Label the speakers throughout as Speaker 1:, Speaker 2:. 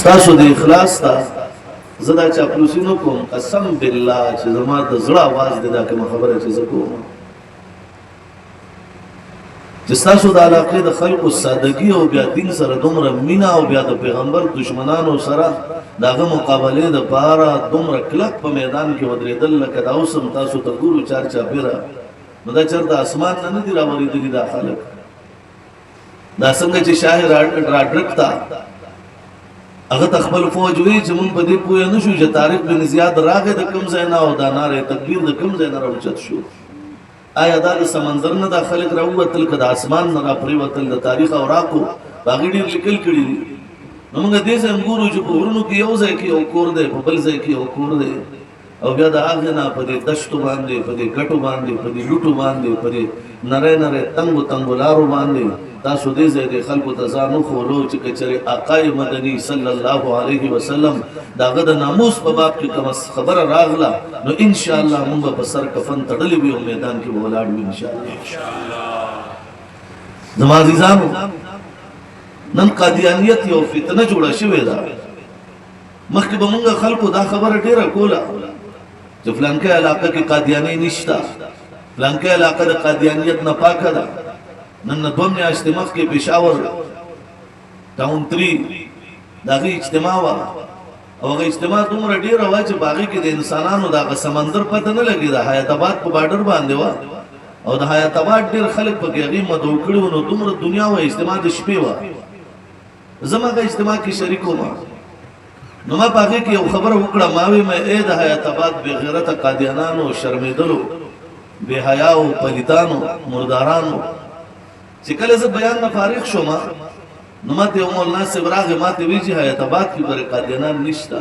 Speaker 1: ستاسو د اخلاص تا زدا چاپلوسی نو کوم قسم بالله چې زما د زړه आवाज دې دا کوم خبره چې زه کوم چې ستاسو د علاقې د خلکو سادگی او بیا دین سره دومره مینا او بیا د پیغمبر دشمنانو سره داغه مقابله د پاره دومره کلک په میدان کې ودرېدل لکه دا اوسم تاسو ته ګورو چار چاپیره نو دا چرته اسمان نه دي راوړېدلي دا خلک دا څنګه چې شاه راډرکتا هغه خپل فوج وی چې مونږ په دې پوه نه شو چې طارق بن زیاد راغی د کوم ځای نه او دا ناره تکبیر د کوم ځای نه راوچت شو آیا دا د سمندر نه د خلک راووتل که د اسمان نه راپریوتل د تاریخ اوراقو باغې ډېر لیکل کړي دي نو موږ دې ځای ګورو چې په غرونو کې یو ځای کې یو کور دی په بل ځای کې یو کور دی او بیا د هغې نه په دې دشتو باندې په دې ګټو باندې په دې لوټو باندې په دې نری نری تنګو تنګو لارو باندې تاسو دې ځای د خلکو ته ځان وښولو چې که چېرې آقای مدني صلی الله علیه وسلم د هغه د ناموس په باب کې کومه خبره راغله نو انشاءالله موږ به په سر کفن تړلی وي او میدان کې به ولاړ وي انشاءالله زما عزیزانو نن قادیانیت یو فتنه جوړه شوې ده مخکې به موږ خلکو دا خبره ډېره کوله چې فلانکې علاقه کې قادیاني نشته فلانکې علاقه د قادیانیت نه پاکه ده نن 2 میاشتې مخکې پېښور ټاون 3 د هغې اجتماع وه او هغه اجتماع دومره ډېره وه چې په هغې کې د انسانانو د هغه سمندر پته نه لګېده حیات آباد په باډر باندې وه او د حیات آباد ډېر خلک پکې هغې مدعو کړي وو نو دومره دنیا وه اجتماع د شپې وه زه هغه اجتماع کې شریک وم نو ما په هغې کې یو خبره وکړه ما وی مې ای د حیات آباد بې غیرته قادیانانو شرمېدلو بې حیاو پلیتانو مردارانو چې کله زه بیان نه فارغ شوم نو ماته یو مولانا صاحب راغی ماته وی چې حیات آباد کې بر قادیانان نشته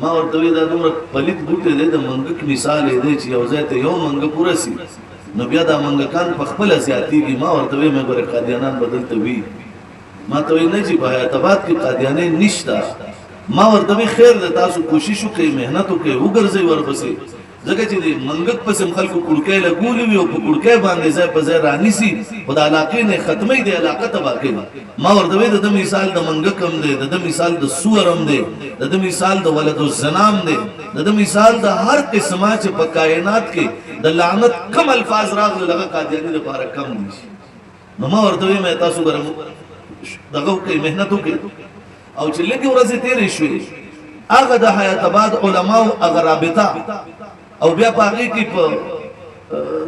Speaker 1: ما ورته وی دا دومره پلیت بوټی دی د منګک مثال دی چې یو ځای ته یو منګه پوره سي نو بیا دا منګکان په خپله زیاتېږي ما ورته وی مې بر قادیانان بدلته وي ما ته وی نه چې په حیات آباد کې قادیانې نشته ما ورته وی خیر دی تاسو کوشش وکړئ محنت وکړئ وګرځئ ورپسې ځکه چې د منګک پسې خلکو کړکۍ لګولي وي او په کړکۍ باندې ځای په ځای رانیسي خو د علاقې نه ختموي د علاقه تباه کوي ما ورته وی د ده مثال د منګک هم دی د ده مثال د سور هم دی د ده مثال د ولد الزنا هم دی د ده مثال د هر قسمه چې په کائنات کې د لعنت کم الفاظ راغلي هغه قادیاني لپاره کم دي نو ما ورته وی مې تاسو ګره دغه وکړئ محنت وکړئ او چې لږې ورځې تېرې شوې هغه د حیات آباد علماو هغه رابطه او بیا په هغې کې په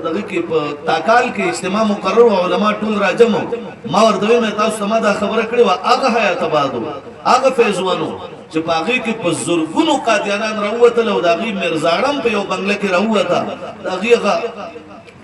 Speaker 1: دغه کې په تاکال کې اجتماع مقرر و علما ټول راجم وو ما ورته وی مې تاسو ته ما دا خبره کړې وه هغه حیات آباد و هغه فیض ون و چې په هغې کې په زرګونو قادیانان راووتل او د هغې میرزاړم په یو بنګله کې راووته د هغې هغه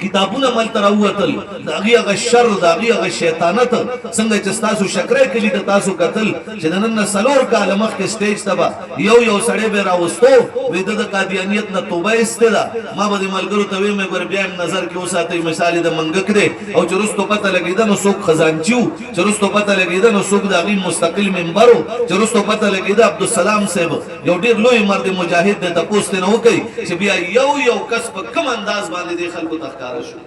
Speaker 1: کتابونه ملته راووتل د هغې هغه شر د هغې هغه شیطانت څنګه چې ستاسو شکرۍ کلي ته تاسو کتل چې د نن نه 4 کاله مخکې سټیج ته به یو سړی به یې راوستو وایي د قادیانیت نه توبه ایستې ده ما به د ملګرو ته ویم ګوره بیا هم نظر کې وساتئ مثال یې د منګک دی او چې وروستو پته لګېده نو څوک خزانچي و چې وروستو پته لګېده نو څوک د هغې مستقل ممبر و چې وروستو پته لګېده عبدالسلام صاحب یو ډېر لوی مرد مجاهد دی تپوس ترې نه وکئ چې بیا یو کس په کوم انداز باندې دې خلکو ته ښکاره شو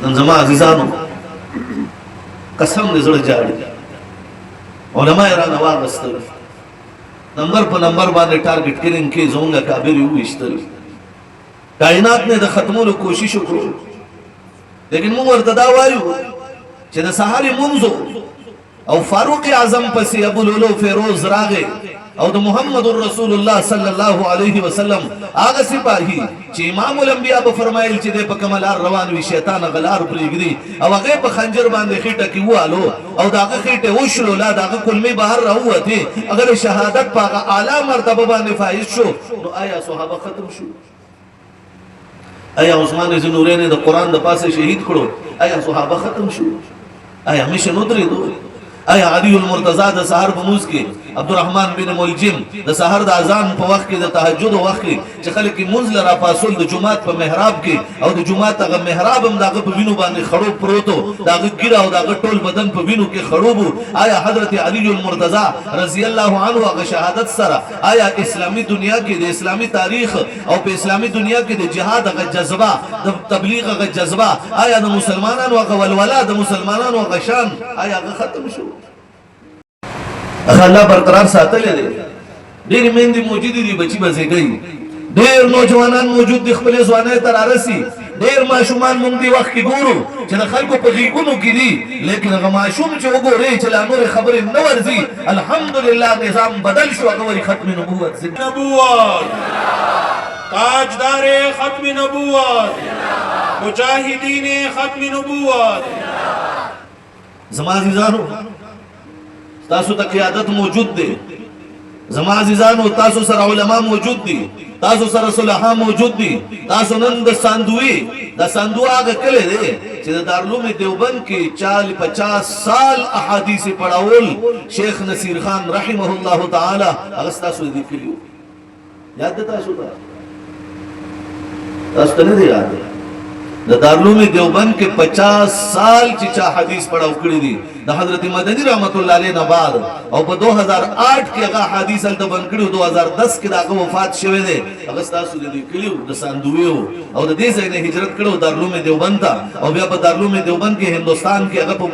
Speaker 1: نن زما عزیزانو قسم دې زړه جاړي علما یې رانه واغستل نمبر په نمبر باندې ټارګټ کلینګ کې زمونږ کابر یې وویشتل کائنات نه د ختمولو کوشش وکړو لیکن موږ ورته دا وایو چې د سهار لمونځ او فاروق اعظم پسې ابولولو فیروز راغی او د محمد رسول الله صلی الله علیه وسلم هغه سپاهی چې امام الانبیاء به فرمایل چې د په کملار روان وي شیطان غلار پرېږدي او هغه په خنجر باندې خېټه کې والو او داغه خېټه وشلو لا داغه کلمې بهر راووتې اگر شهادت په هغه اعلی مرتبه باندې فایز شو نو آیا صحابه ختم شو آیا عثمان ذوالنورین د قرآن د پاسه شهید کړو آیا صحابه ختم شو آیا میشن ودرېدو آیا علی المرتضی د سحر په موز کې عبدالرحمن بن ملجم د سحر د اذان په وخت کې د تهجد وخت کې چې خلک منځ لرا پاسول د جمعات په محراب کې او د جمعات هغه محراب هم دغه په وینو باندې خړوب پروتو دغه ګیره او دغه ټول بدن په وینو کې خړوب آیا حضرت علی المرتضی رضی الله عنه هغه شهادت سره آیا اسلامی دنیا کې د اسلامی تاریخ او په اسلامی دنیا کې د جهاد هغه جذبه د تبلیغ هغه جذبه آیا د مسلمانانو هغه ولوله د مسلمانانو هغه شان آیا هغه ختم شو الله برقرار ساتلې دی. ډېرې میندې موجودې دي بچي به زېږوي، ډېر نوجوانان موجود دي خپلې ځوانۍ ته رارسي، ډېر ماشومان موږ دې وخت کې ګورو چې د خلکو په غېږونو کې دي، لیکن هغه ماشوم چې وګورئ چې لا نورې خبرې نه ورځي، الحمدلله نظام بدل شو، هغه وایي ختم نبوت
Speaker 2: نبوت تاجدار ختم نبوت مجاہدین ختم نبوت.
Speaker 1: زما عزیزانو تاسو ته قیادت موجود دی، زما عزیزانو تاسو سره علما موجود دي، تاسو سره صلحا موجود دي. تاسو نن د ساندوی هغه کلی دی چې د دارالعلوم دیوبند کې 50 سال احادیث پڑھاول شیخ نصیر خان رحمه الله تعالی هغه تاسو دې کلیو. یاد ده تاسو ته نه دی یاد؟ د دارالعلوم دیوبند کې 50 سال چې چا حدیث پڑھاو کړی دي د حضرت مدنی رحمت الله علیه نه بعد، او په 2008 کې هغه حدیث هلته بند کړی، 2010 کې هغه وفات شوی دی. هغه ستاسو د کلیو د ساندویو او د دې ځای نه هجرت کړو دارالعلوم دیوبند ته، او بیا په دارالعلوم دیوبند کې هندوستان کې هغه په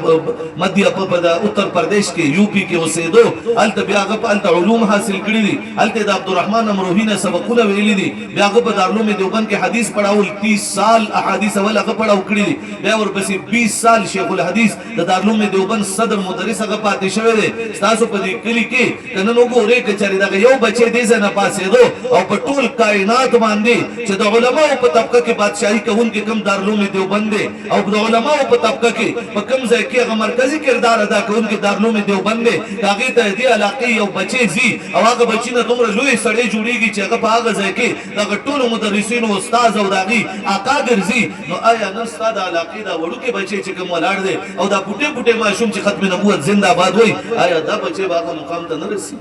Speaker 1: مدھیہ په اتر پردیش کې یو پی کې اوسېدو، هلته بیا هغه هلته علوم حاصل کړي دي، هلته د عبدالرحمن امروهی نه سبقونه ویلي دي، بیا هغه په دارالعلوم دیوبند کې حدیث پڑھاول 30 سال احادیث اول هغه پڑھاو کړي دي، بیا ورپسې 20 سال شیخ الحدیث د دارالعلوم دیوبند صدر مدرس هغه پاتې شوی دی. ستاسو په دې کلي کې که نن وګورئ که چېرې دغه یو بچی دې ځای نه پاڅېدو او په ټول کائنات باندې چې د علماو په طبقه کې بادشاهي کوونکي کوم دارالعلوم دیوبند دی، او د علماو په طبقه کې په کوم ځای کې هغه مرکزي کردار ادا کوونکي دارالعلوم دیوبند دی، هغې ته دې علاقې یو بچی ځي او هغه بچي نه دومره لوی سړی جوړېږي چې هغه په هغه ځای کې دغه ټولو مدرسینو استاذ او د هغې آقا ګرځي. نو آیا نن ستا د علاقې دا وړوکی بچی چې کوم ولاړ دی او دا پوټې پوټې ماشوم چې ختم نبوت زنده آباد وای، آیا دا بچی به هغه مقام ته نه رسي؟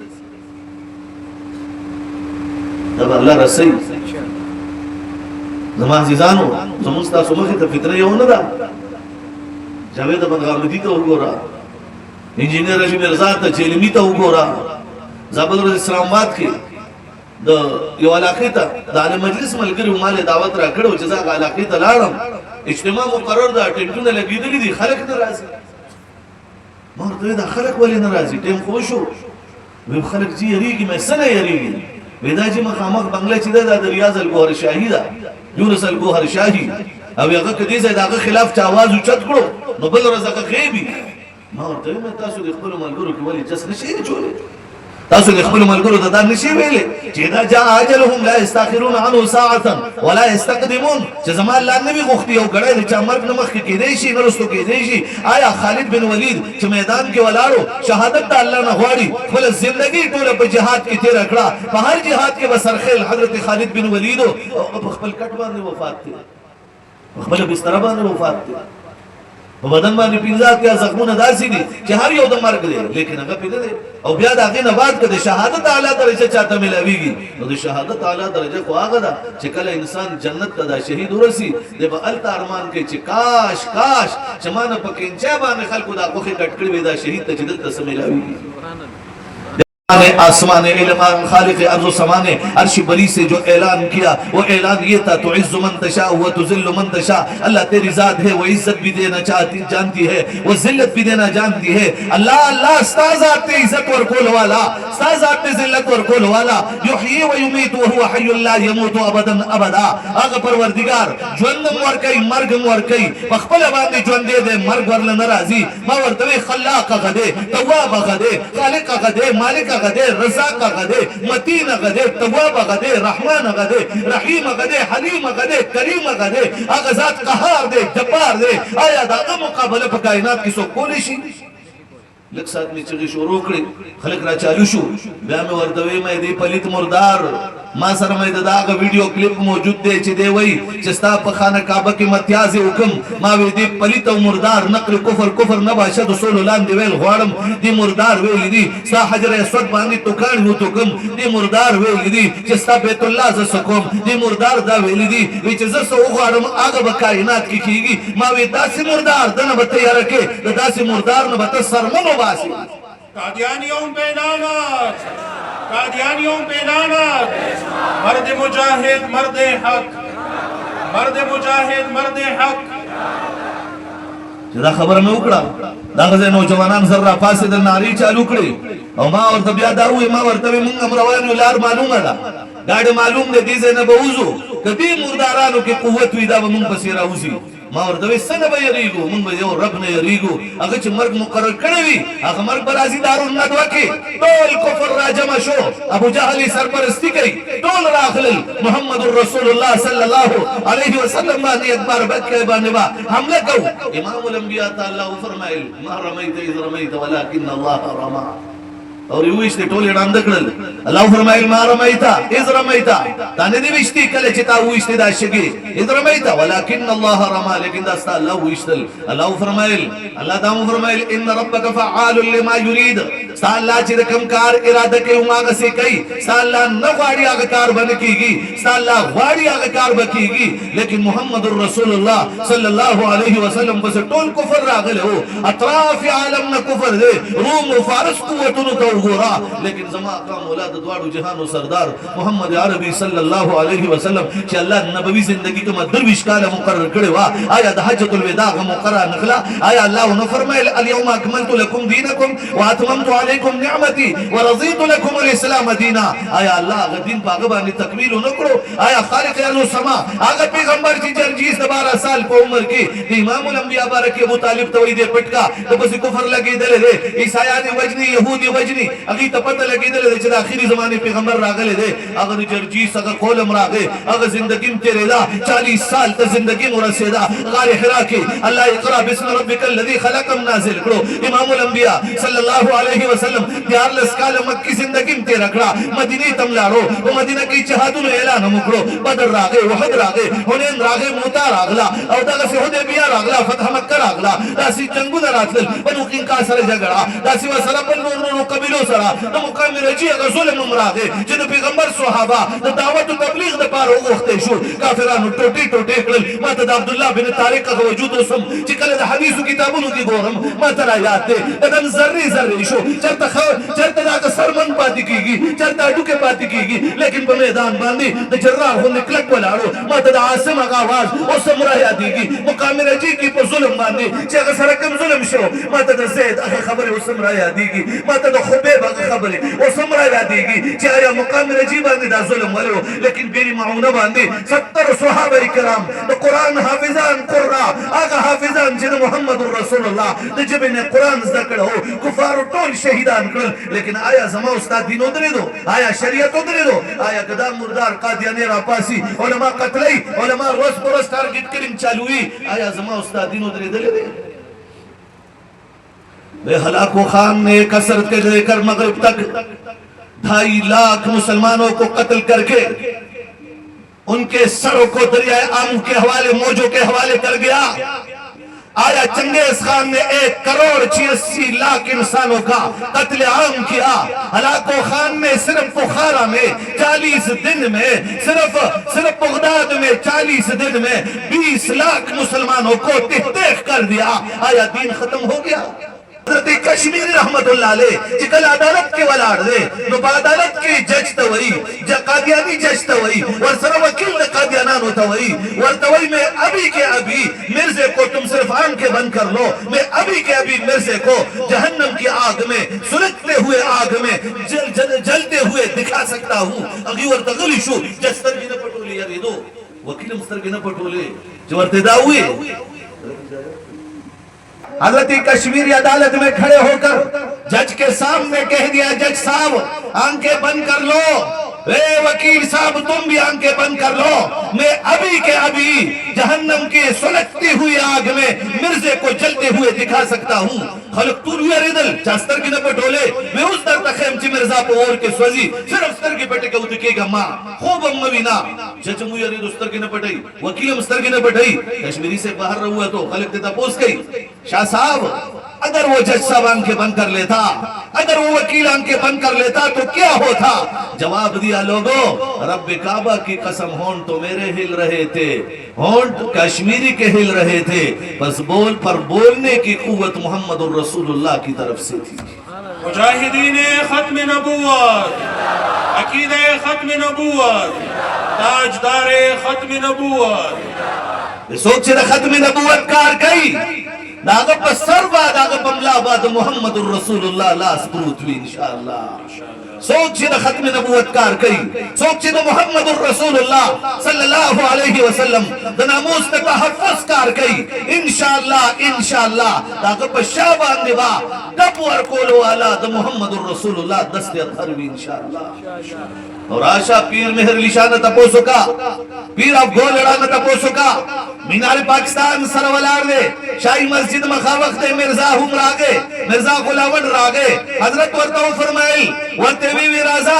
Speaker 1: دا به الله رسوي. زما عزیزانو زموږ ستاسو مخې ته فتنه یو نه ده. جاوید بدغامدي ته وګوره، انجینر علي مرزا ته چیلمي ته وګوره، زابل اسلام آباد کې د یو علاقې ته د عالم مجلس ملګري مال دعوت را کړو چې زه هغه علاقې ته لاړم، اجتماع مقرر ده، ټینټونه لګېدلي دي، خلک نه راځي. ما ورته ویل دا خلک ولې نه راځي؟ ټیم خو شو. ویل خلک چې یریږي. مې څه نه یریږي؟ وی دا چې مخامخ بنګله چې ده دا د ریاض الګوهر شاهي ده، یونس الګوهر شاهي، او هغه که دې ځای د هغه خلاف چې آواز اوچت کړو نو بل ورځ هغه خیبي. ما ورته ویل تاسو د خپلو ملګرو کې ولې جس نشئ اچولی؟ تاسو د خپلو ملګرو ته دا نشئ ویلی چې اذا جاء اجلهم لا یستاخرون عنه ساعة ولا یستقدمون، چې زما الله نه وي غوښتي یو ګړی د چا مرګ نه مخکې کېدی شي نه رستو کېدی شي. آیا خالد بن ولید چې میدان کې ولاړو شهادت د الله نه غواړي، خپله زندګي ټوله په جهاد کې تېره کړه، په هر جهاد کې به سرخیل حضرت خالد بن ولید په خپل کټ باندې وفات دی، په خپله بستره باندې وفات دی، په بدن باندې 15 زخمونه داسې دي چې هر یو د مرګ دی، لیکن هغه پې نه دی. او بیا د هغې نه بعد که د شهادت اعلی درجه چاته میلاویږي نو د شهادت اعلی درجه خو هغه ده چې کله انسان جنت ته دا شهید ورسي دی به هلته ارمان کوي چې کاش چې ما نه په کینچا باندې خلکو دا غوښې کټ کړې وي دا شهید ته چې دلته څه میلاویږي. آسمان علم خالق ارض و سما نے عرش بری سے جو اعلان کیا وہ اعلان یہ تھا تو عز من تشاء و تذل من تشاء. اللہ تیری ذات ہے وہ عزت بھی دینا چاہتی جانتی ہے وہ ذلت بھی دینا جانتی ہے. اللہ اللہ ستا ذات عزت ورکول والا ستا ذات ذلت ورکول والا یحیی و یمیت وهو حی لا یموت ابدا ابدا. هغه پروردگار ژوندم ورکوي مرګم ورکوي په خپله باندې ژوندی دی مرګ ورله نه راځي. ما ورته وی خلاق هغه دی تواب هغه دی خالق هغه دی مالک هغه دی رزاق هغه دی متین هغه دی تواب هغه دی رحمان هغه دی رحیم هغه دی حلیم هغه دی کریم هغه دی هغه ذات قهار دی جبار دی. آیا د هغه مقابله په کائنات کې څوک کولی شي؟ لږ ساعت مې چغې شروع کړې خلک را چالو شو. بیا مې ورته ویې مې دی پلیت مردار ما سره مې د هغه ویډیو کلیپ موجود دی چې دی وایي چې ستا په خانه کعبه کې متیازې وکم. ما وی دی پلیت او مردار نقل کفر نه باشه د سولو لاندې ویل غواړم. دی مردار ویلی دي ستا حجر اسود باندې توکان وتوکم. دی مردار ویلی دي چې ستا بیت الله زه څه کوم. دی مردار دا ویلی دي وی چې زه څه وغواړم هغه به کائنات کې کېږي. ما وی داسې مردار دنه به تیاره کې د داسې مردار نه به ته سرمنو باسي.
Speaker 2: قادیانیوں پہ لعنت قادیانیوں پہ لعنت. مرد مجاہد مرد حق مرد مجاہد مرد حق.
Speaker 1: دا خبر میں اکڑا دا غزے نوجوانان ذرہ پاسے دا ناری چالو کڑی او ما ورطا بیادا ہوئی ما ورطا بے منگا مروانیو لار معلوم دا گاڑی معلوم دے دیزے نبوزو کبھی مردارانو کی قوت وی دا با منگ پسیرہ ہوزی ما ورطا بے سن با یریگو منگ با یو رب نے یریگو اگر چھ مرگ مقرر کڑوی اگر مرگ برازی دارون ندوہ کی دول کفر را جمع شو ابو جہلی سرپرستی کری دول راخلل محمد الرسول اللہ صلی اللہ علیہ وسلم بانی اکبر بکر بانی با حملہ کو امام الانبیاء تعالیٰ فرمائل ما رمیت اذ رمیت ولیکن اللہ رما اور یہ ویشتی ٹولی رام دکڑل اللہ فرمائل ما رمیتا اذ رمیتا تانے دی ویشتی کلے چتا ویشتی دا شگی اذ رمیتا ولیکن اللہ رما لیکن داستا اللہ ویشتل اللہ فرمائل اللہ دامو فرمائل ان ربک فعال لما یرید ستا اللہ چی رکم کار ارادہ کے اماغ سے کئی ستا اللہ نغواری آگا کار بنکی گی ستا اللہ غواری آگا کار بکی گی لیکن محمد الرسول اللہ صلی اللہ علیہ وسلم بس ٹول کفر راغل ہو اطراف عالم نا کفر دے روم و فارس قوتنو تو گورا لیکن زمان اقام اولاد دوارو جہان و سردار محمد عربی صلی اللہ علیہ وسلم چی اللہ نبوی زندگی کا درویش کالا مقرر کرے وا آیا دا حجت الوداع مقرر نخلا آیا اللہ نے فرمائے الیوم اکملت لکم دینکم واتممت علیکم نعمتی ورضیت لکم الاسلام دینا آیا اللہ اگر دین پاگبانی تکمیل نکرو آیا خالق ارض و سما اگر پیغمبر چی جرجیس 12 سال پا عمر کی امام الانبیاء بارکی ابو طالب توی دے پٹکا تو بس کفر لگی دلے دے عیسائیانی وجنی یہودی وجنی اگی تا پتہ لگی دلے دے چلا آخری زمانے پیغمبر راگلے دے اگر جرجیس اگر کولم راگے اگر زندگیم تیرے دا 40 سال تا زندگیم رسے دا غار حرا کی اللہ اقرا بسم ربک اللذی خلقم نازل کرو امام الانبیاء صلی اللہ علیہ وسلم دیار لسکال مکی زندگیم تیرے رکھڑا مدینی تملارو وہ مدینہ کی چہادون اعلان مکرو بدر راگے وحد راگے ہنین راگے موتا راگلا او دا غسی حدیبیہ راگلا فتح مکہ راگلا داسی جنگو دراتل بنو کنکا سر جگڑا داسی وسرا بنو قبیلو سرا دا مقام رجی اگر ظلم امراغے جن پیغمبر صحابہ دا دعوت و تبلیغ دا پارو اختے شو کافرانو ٹوٹی ٹوٹی کرل ماتا دا عبداللہ بن طارق کا وجود اسم چکل دا حدیث و کتابونو کی گورم ماتا را یاد دے دن ذری ذری شو چرتا دا کا سرمن پاتی کی گی چرتا ڈوکے پاتی کی گی لیکن پا میدان باندی دا جرار ہوں نکلک بلارو ماتا دا عاصم آگا آواز اسم را یادی گی مقام رجی کی پا ظلم باندی چی اگر سرکم ظلم شو ماتا دا زید اخی خبر اسم را یادی گی ماتا دا خبیب اخی خبر اسم را یادی گی چی آیا مقام رجی باندی دا ظلم ولو لیکن بیری معونہ باندی 70 صحابہ کرام دا قرآن حافظان قرآ آگا حافظان جن محمد الرسول اللہ دا جب انہیں قرآن ذکر ہو کفار و طول شہیدان کرل لیکن آیا زمان استاد دین ادھرے دو آیا شریعت ادھرے دو آیا قدام مردار قادیانی راپاسی علماء قتلی علماء روز پرست تارگٹ کرنگ چالوئی آیا زمان استاد دین ادھرے دلے دے بے ہلاکو خان نے ایک اثرت کے لے کر مغرب تک 2.5 لاکھ مسلمانوں کو قتل کر کے ان کے سروں کو دریائے آمو کے حوالے موجوں کے حوالے کر گیا آیا چنگیز خان نے 1.86 لاکھ انسانوں کا قتل عام کیا ہلاکو خان نے صرف بخارا میں 40 دن میں صرف بغداد میں 40 دن میں 20 لاکھ مسلمانوں کو تہتیخ کر دیا آیا دین ختم ہو گیا حضرت کشمیری رحمت اللہ علیہ چکل عدالت کے والار دے نو با عدالت کی جج توئی قادیانی جج توئی ورسر وکیل قادیانانو توئی ورطوئی میں ابھی کے ابھی مرزے کو تم صرف آنکھیں بند کر لو میں ابھی کے ابھی مرزے کو جہنم کی آگ میں سلکتے ہوئے آگ میں جلتے ہوئے دکھا سکتا ہوں اگی ورطغلی شو جستر کی نہ پٹولی یاری دو وکیل مستر کی نہ پٹولی جو ارتدہ ہوئے حضرت کشمیری عدالت میں کھڑے ہو کر جج کے سامنے کہہ دیا جج صاحب آنکھیں بند کر لو اے وکیل صاحب تم بھی آنکھیں بند کر لو میں ابھی کے ابھی جہنم کی سلکتی ہوئی آگ میں مرزے کو جلتے ہوئے دکھا سکتا ہوں خلق طول ہوئے ریدل چاستر کی نہ پٹولے میں اس در تخیم چی مرزا پا اور کے سوزی صرف ستر کی پٹے کے ادھکے گا ماں خوب اموینا جج موی رید استر کی نہ پٹائی وکیل استر کی نہ پٹائی کشمیری سے باہر رہا ہوا تو خلق تیتا پوس گئی شاہ صاحب اگر وہ جج صاحب آنکھیں بند کر لیتا اگر وہ وکیل آنکھیں بند کر لیتا تو کیا ہوتا جواب دیا لوگوں رب کعبہ کی قسم ہون تو میرے ہل رہے تھے ہون کشمیری کے ہل رہے تھے بس بول پر بولنے کی قوت محمد الرسول اللہ کی طرف سے تھی
Speaker 2: مجاہدین ختم نبوت عقیدہ ختم نبوت تاجدار ختم نبوت
Speaker 1: سوچ رہا ختم نبوت کار کئی داغا پا سر با داغا پا ملا با دا محمد الرسول اللہ لاس پروت وی انشاءاللہ سوک چی دا ختم نبوت کار کئی سوک چی دا محمد الرسول اللہ صلی اللہ علیہ وسلم دا ناموس دا تحفظ کار کئی انشاءاللہ داغا پا شابان نبا کپ ورکولو والا دا محمد الرسول اللہ دست اطہر وی انشاءاللہ اور آشا پیر مہر علی شاہ نتا پوسو کا پیر اب گول لڑا نتا پوسو کا مینار پاکستان سرولار دے شاہی مسجد مخا وقت مرزا ہم راگے مرزا غلاوڑ راگے حضرت ورطاو فرمائل ورطوی وی رازا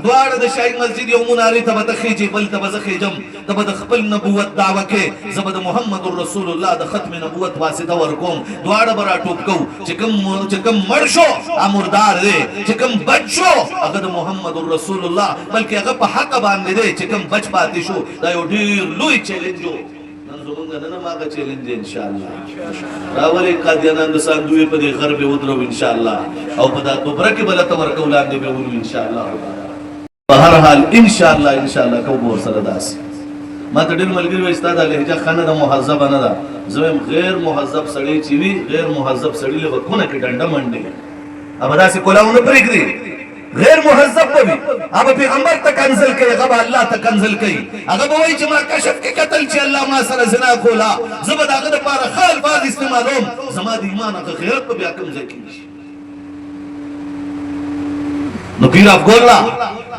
Speaker 1: دوار دا شاہی مسجد یو مناری تبا تخیجی بل تبا زخیجم تبا دا خپل نبوت دعوکے زبا دا محمد الرسول اللہ دا ختم نبوت واسطہ ورکوم دوار برا ٹوپ کو چکم مرشو امردار دے چکم بچو اگر محمد الرسول اللہ بلکہ اگر پا حق باندے دے چکم بچ پاتی شو دا یو دیر لوی چیلنجو ننزمونگا ننم آگا چیلنج انشاءاللہ راولی قادیانان دسان دوی پا دے غرب ادرو انشاءاللہ او پا دا برکی بلا تمرکولان دے بیولو انشاءاللہ بہرحال انشاءاللہ کو بور سرداس ما تا دل ملگری و استادا لحجا خانہ دا محذب آنا دا زویم غیر محذب سڑی چیوی غیر محذب سڑی لے وکونا کی ڈنڈا منڈے اب دا سی کولاؤنا پریک دی غیر محذب بھی اب پیغمبر تک انزل کئی غب اللہ تک انزل کئی اگر بوئی چما کشف کے قتل چی اللہ ما سر زنا کھولا زبد آگد پارا خال باز استعمالوم زماد ایمان اگر غیرت پہ بیاکم زکیش نو پیر افگولنا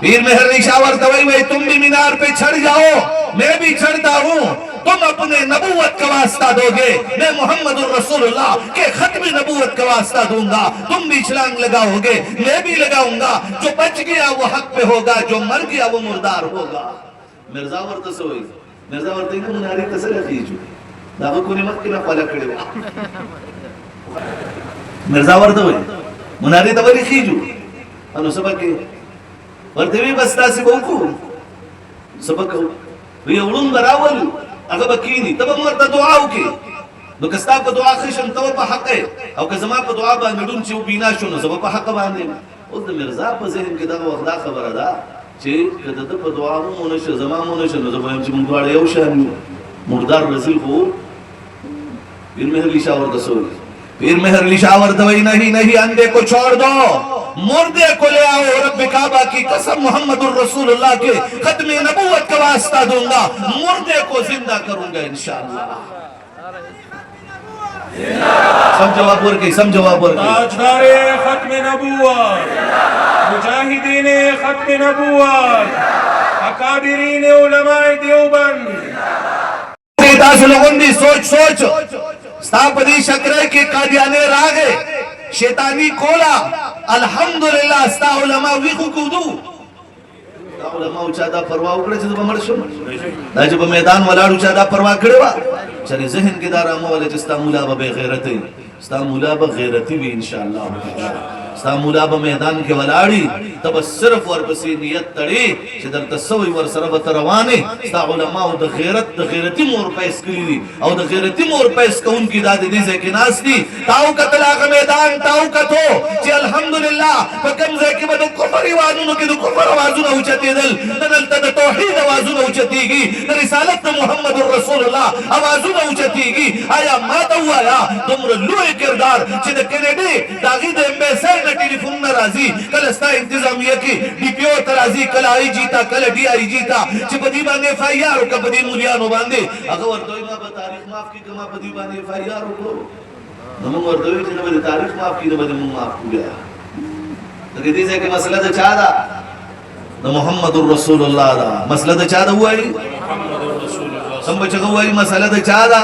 Speaker 1: پیر مہر نشاور دوئی وئی تم بھی مینار پہ چھڑ جاؤ میں بھی چھڑتا ہوں تم اپنے نبوت کا واسطہ دو گے میں محمد الرسول اللہ کے ختم نبوت کا واسطہ دوں گا تم بھی چھلانگ لگاؤ گے میں بھی لگاؤں گا جو بچ گیا وہ حق پہ ہوگا جو مر گیا وہ مردار ہوگا مرزا ورطہ سوئی مرزا ورطہ انہوں مناری تسل خیجو داغو کونی مکینا خوالا کھڑے ہو مرزا ورطہ ہوئی مناری تبری خیجو انہوں سبکی ورطہ بھی بستا سی بوکو سبکو وی اولون براول اگر بکینی تب مرتا دعاو کی دو کستا پا دعا خشن تو پا حق ہے او کزما پا دعا با نڈون چی بینا شنو سبا پا حق باندے اس دا مرزا پا ذہن کی دا وقتا خبر دا چی کتا تا پا دعا مونش زما مونش نو زبا ہم چی مندوار یو شانیو مردار رزل خو پیر مہر لی شاور دا سوئی پیر مہر لی شاور دوئی نہیں اندے کو چھوڑ دو مردے کو لے آؤ رب کعبہ کی قسم محمد الرسول اللہ کے ختم نبوت کا واسطہ دوں گا مردے کو زندہ کروں گا انشاءاللہ سمجھواب ورکی
Speaker 2: تاجدار ختم نبوت مجاہدین ختم نبوت اکابرین علماء دیوبند
Speaker 1: تاس لوگن دی سوچ ستا پدی شکرے کی قادیانے راگے شیطانی کولا الحمدللہ ستا علماء ویخو کودو ستا علماء اچھادا پرواہ اکڑے چھتا بمرشو دا جب میدان والارو اچھادا پرواہ کڑے وا چلی ذہن کی دارا مولا جستا مولا بے غیرتی ستا مولا با غیرتی بھی انشاءاللہ ستا مولا با میدان کے والاری تب صرف ورپسی نیت تڑی چدر تسوی ورسربت روانی ستا علماء دا غیرتی مور پیس کلی او دا غیرتی مور پیس کا ان کی داد دیزے کی ناس دی تاو قتل آقا میدان تاو قتو چی الحمدللہ فکم زے کی بدو کفر وازونو کی دو کفر وازونو اچھتی دل تنلتا دا توحید وازونو اچھتی گی دا رسالت محمد الرسول اللہ وازونو اچھتی گی آیا ماتا ہوا یا تمر لوئے کردار چی دا کنیڈی داغید امبیسر ٹیلی فون نہ رازی کل استا انتظامیہ کی ڈی پی او ترازی کل آئی جیتا کل ڈی آئی جیتا چی پدی بانے فائیارو کا پدی مولیانو باندے اگر وردوئی ما با تاریخ ماف کی کما پدی بانے فائیارو کو نمون وردوئی چی نبی تاریخ ماف کی نبی من ماف کو گیا لیکن دیزے کہ مسئلہ دا چاہ دا محمد الرسول اللہ دا مسئلہ دا چاہ دا ہوا ہی سمبچہ ہوا ہی مسئلہ دا چاہ دا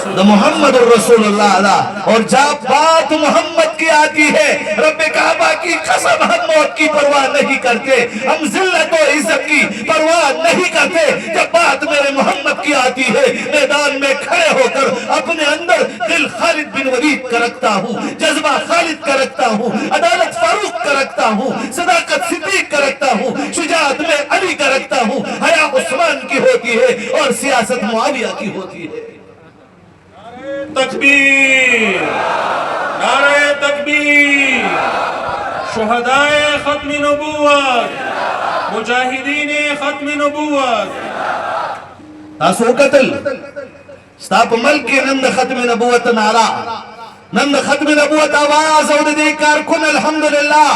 Speaker 1: محمد الرسول اللہ دا اور جب بات محمد کی آتی ہے رب کعبہ کی قسم ہم موت کی پرواہ نہیں کرتے ہم ذلت و عزت کی پرواہ نہیں کرتے جب بات میرے محمد کی آتی ہے میدان میں کھڑے ہو کر اپنے اندر دل خالد بن ولید کا رکھتا ہوں جذبہ خالد کا رکھتا ہوں عدالت فاروق کا رکھتا ہوں صداقت صدیق کا رکھتا ہوں شجاعت میں علی کا رکھتا ہوں حیا عثمان کی ہوتی ہے اور سیاست معاویہ کی ہوتی ہے
Speaker 2: تکبیر نعرہ تکبیر شہدائے ختم نبوت مجاہدین ختم نبوت
Speaker 1: تاسو قتل ستاپ ملک کے نند ختم نبوت نارا نند ختم نبوت آواز او دے کارکن الحمدللہ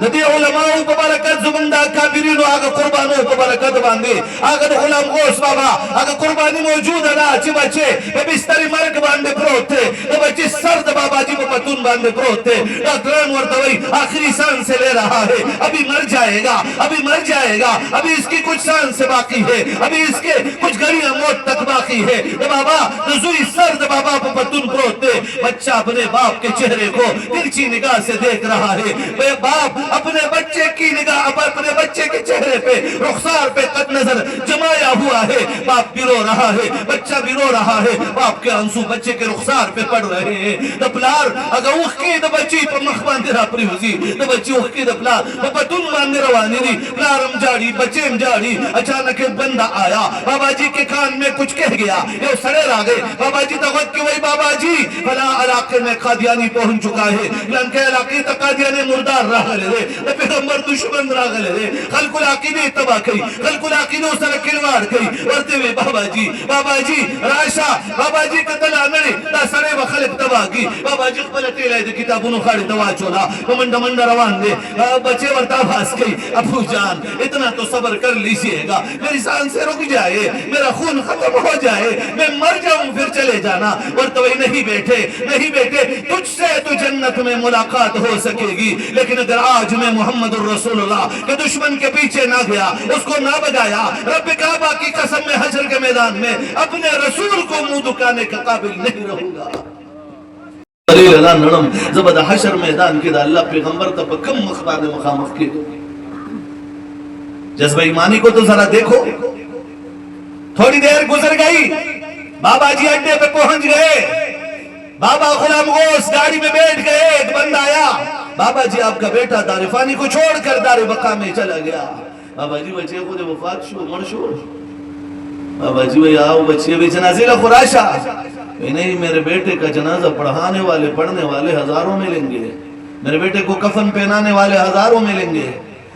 Speaker 1: دے علماء پا برکت زبندہ کابرین و آگا قربانوں پا برکت باندے آگا دے غلام غوث بابا آگا قربانی موجود ہے نا چی بچے بستری مرک باندے پروت تھے دے بچے سرد بابا جی پا پتون باندے پروت تھے ڈاکٹران ورطوئی آخری سان سے لے رہا ہے ابھی مر جائے گا ابھی مر جائے گا ابھی اس کی کچھ سان سے باقی ہے ابھی اس کے کچھ گھڑیاں موت تک باقی ہے دے بابا نزوی سرد بابا پا پتون پروت تھے بچہ اپنے باپ کے چہرے کو ترچی نگاہ سے دیکھ رہا ہے باپ اپنے بچے کی نگاہ اپنے بچے کے چہرے پہ رخسار پہ قد نظر جمایا ہوا ہے باپ بھی رو رہا ہے بچہ بھی رو رہا ہے باپ کے آنسو بچے کے رخسار پہ پڑ رہے ہیں دپلار اگر اخی دا بچی پا مخ باندے را پری ہوزی دا بچی اخی دپلار پا پتون باندے روانی دی پلارم جاڑی بچیم جاڑی اچانک بندہ آیا بابا جی کے کان میں کچھ کہہ گیا یہ سڑے را گئے بابا جی تغت کی وہی بابا جی فلا علاقے میں قادیانی پہنچ چکا ہے لنکہ علاقی تا قادیانی مردار راہ لے دے پیغمبر دشمن راہ لے دے خلق العقیدی تباہ کئی خلق العقیدی اس طرح کلوار کئی ورتے ہوئے بابا جی راشا بابا جی قتل آنڑے تا سڑے و خلق تباہ کی بابا جی قبلتی لے دے کتابونو خاڑی توا چولا منڈ روان دے بچے ورطا بھاس کئی ابو جان اتنا تو صبر کر لیجئے گا میری سان سے رک جائے میرا خون ختم ہو جائے میں مر جاؤں پھر چلے جانا ورطوئی نہیں بیٹھے تجھ سے تو جنت میں ملاقات ہو سکے گی لیکن اگر آج میں محمد الرسول اللہ کے دشمن کے پیچھے نہ گیا اس کو نہ بگایا رب کعبہ کی قسم میں حشر کے میدان میں اپنے رسول کو منہ دکانے کا قابل نہیں رہوں گا قلیل اللہ نرم زبدہ حشر میدان کی دا اللہ پیغمبر تب کم مخبار مخامخ کی جذبہ ایمانی کو تو ذرا دیکھو تھوڑی دیر گزر گئی بابا جی اڈے پہ پہنچ گئے بابا غلام غوث گاڑی میں بیٹھ گئے ایک بندہ آیا بابا جی آپ کا بیٹا دار فانی کو چھوڑ کر دار بقا میں چلا گیا بابا جی بچے خود وفات شو مر شو بابا جی وہی آؤ بچے بھی جنازے کا خراشا نہیں میرے بیٹے کا جنازہ پڑھانے والے پڑھنے والے ہزاروں میں لیں گے میرے بیٹے کو کفن پہنانے والے ہزاروں میں لیں گے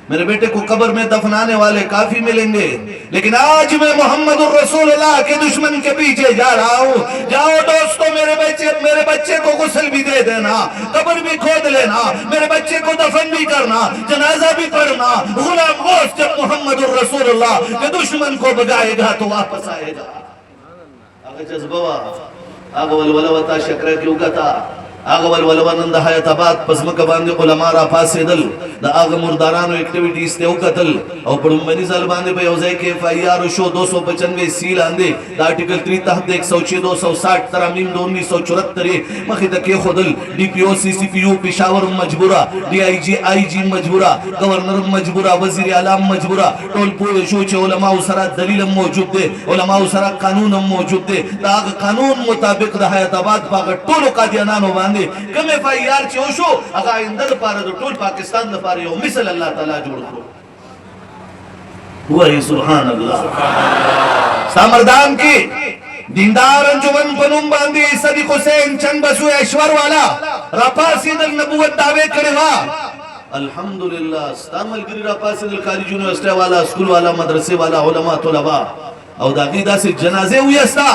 Speaker 1: میرے بیٹے کو قبر میں دفنانے والے کافی ملیں گے لیکن آج میں محمد الرسول اللہ کے دشمن کے پیچھے جا رہا ہوں جاؤ دوستو میرے بچے کو غسل بھی دے دینا قبر بھی کھود لینا میرے بچے کو دفن بھی کرنا جنازہ بھی پڑھنا غلام غوث جب محمد الرسول اللہ کے دشمن کو بگائے گا تو واپس آئے گا آگا جذبہ آگا والولوتا شکرہ کیوں گتا آگا والولوانند حیات آباد پزمک باندے علماء را پاسے دل دا آگا مردارانو ایکٹیویٹیز تے اوکتل او پڑھوں منی سال باندے پہ اوزائی کے FIR شو 295 سیل آندے دا آرٹیکل 3 تحت 106 260 ترامیم 1974 مخی تکی خودل DPO CCPU پشاور مجبورہ DIG IG مجبورہ گورنر مجبورہ وزیر اعلام مجبورہ ٹول پوئے شوچے علماء سرا دلیل موجود دے علماء سرا قانون موجود دے دا آگا قانون مطابق دا حیات آباد پاگا ٹولو قادیانانو باندے کم FIR چے ہوشو اگا اندر پارا دو ٹول پاکستان دا پارے ہو مثل اللہ تعالیٰ جوڑ کرو وہی سبحان اللہ سامردان کی دیندار انجمن پنم باندی صدیق حسین چند بسو ایشور والا رپاسی دل نبوت دعوے کرے وا الحمدللہ ستامل گری رپاسی دل کالج یونیورسٹی والا اسکول والا مدرسے والا علماء طلباء او داقیدہ سے جنازے ہوئی استا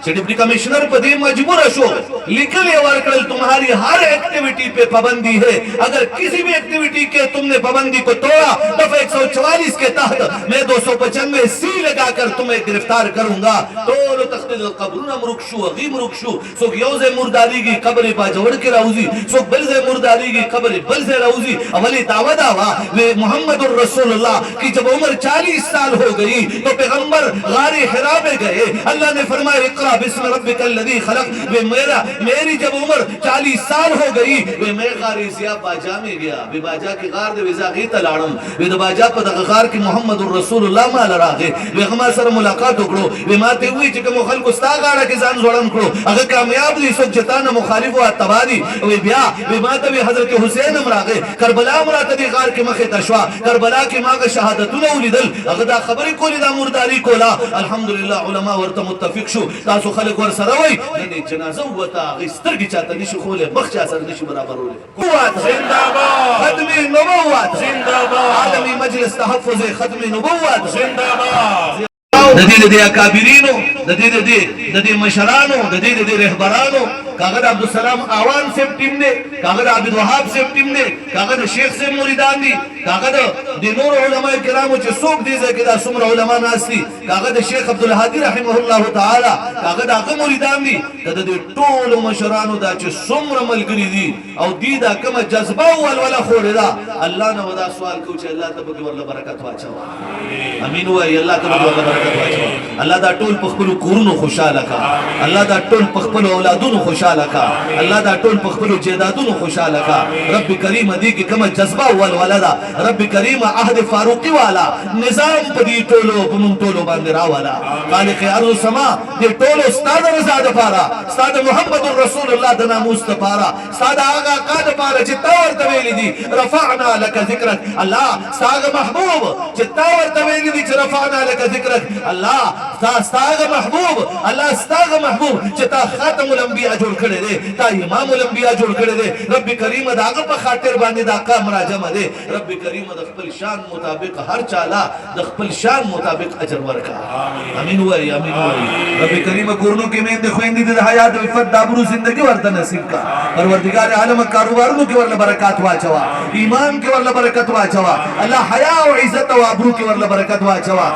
Speaker 1: چھے ڈپٹی کمیشنر پہ دی مجبور شو لکھل یہ ورکل تمہاری ہر ایکٹیویٹی پہ پابندی ہے اگر کسی بھی ایکٹیویٹی کے تم نے پابندی کو توڑا دفعہ 144 کے تحت میں 295 سی لگا کر تمہیں گرفتار کروں گا تولو تخدید قبرون مرکشو غیم رکشو سوک یوز مرداری کی قبر پا جوڑ کے روزی سوک بلز مرداری کی قبر بلز روزی اولی دعوت آوا محمد الرسول اللہ کی جب عمر 40 سال ہو گئی تو پیغمبر غار حرا میں گئے اللہ نے فرمایا اقرا بسم ربک الذی خلق میری جب عمر 40 سال ہو گئی میں غار زیاب باجا میں گیا بے باجا کی غار دے ویزا غیتا لارم بے باجا پا دا غار کی محمد الرسول اللہ مالا راگے بے غما سر ملاقات اکڑو بے ماتے ہوئی چکا مخلق استا غارا کے زان زوڑن کرو اگر کامیاب لی سوک جتانا مخالف و اتبادی بے بیا بے ماتا بے حضرت حسین امراغے کربلا مراتا دی غار کے مخی تشوا کربلا کی ماغ شہادتون اولی دل اگر دا خبری کولی دا مرداری کولا الحمدللہ علماء ورطا متفق شو تاسو خلق ور سروئی یعنی جنازہ ہوتا غستر کی چاہتا نشو کھولے بخشا سر نشو برابر ہو لے قوات
Speaker 2: زندہ باد
Speaker 1: ختم نبوت
Speaker 2: زندہ باد
Speaker 1: عالمی مجلس تحفظ ختم نبوت
Speaker 2: زندہ باد
Speaker 1: د دې اکابرینو د دې مشرانو د دې رهبرانو کاغذ عبدالسلام آوان صاحب ټیم دی کاغذ عبد الوهاب صاحب ټیم دی کاغذ شیخ صاحب مریدان دي کاغذ د نور علماء کرامو چې څوک دي ځکه دا څومره علما ناس دي کاغذ شیخ عبدالهادي رحمه الله تعالی کاغذ هغه مریدان دي د دې ټولو مشرانو دا چې څومره ملګري دي او دي دا کومه جذبه او ولوله خورې ده الله نه ودا سوال کو چې الله ته به ورله برکت واچو امين وای الله ته به ورله برکت واچو الله دا ټول په خپل کورونو خوشاله کا الله دا ټول په خپل اولادونو خوشاله کا الله دا ټول په خپل جیدادونو خوشاله کا رب کریم دې کې کومه جذبه ول ولدا رب کریم عهد فاروقی والا نظام په دې ټولو په مون ټولو باندې راوالا خالق ارض سما دې ټولو استاد رضا د پاره استاد محمد رسول الله د ناموس د پاره استاد هغه کا د پاره چې تا ورته ویل دي رفعنا لك ذکرک الله استاد محبوب چې تا ورته ویل دي چې رفعنا لك ذکرک الله استاد محبوب الله استاد محبوب چې تا خاتم الانبیاء جوړ کړی دی تا امام الانبیاء جوړ کړی دی رب کریم دا هغه په خاطر باندې دا کام راجمه دی رب کریم د خپل شان مطابق هر چاله د خپل شان مطابق اجر ورکا امين وای امين وای رب کریم کورونو کې مې د خويندې د حیات او عفت د ابرو ژوندۍ ورته نصیب کا پروردگار عالم کاروبارونو کې ورله برکات واچوا ایمان کې ورله برکت واچوا الله حیا او عزت او ابرو کې ورله برکت واچوا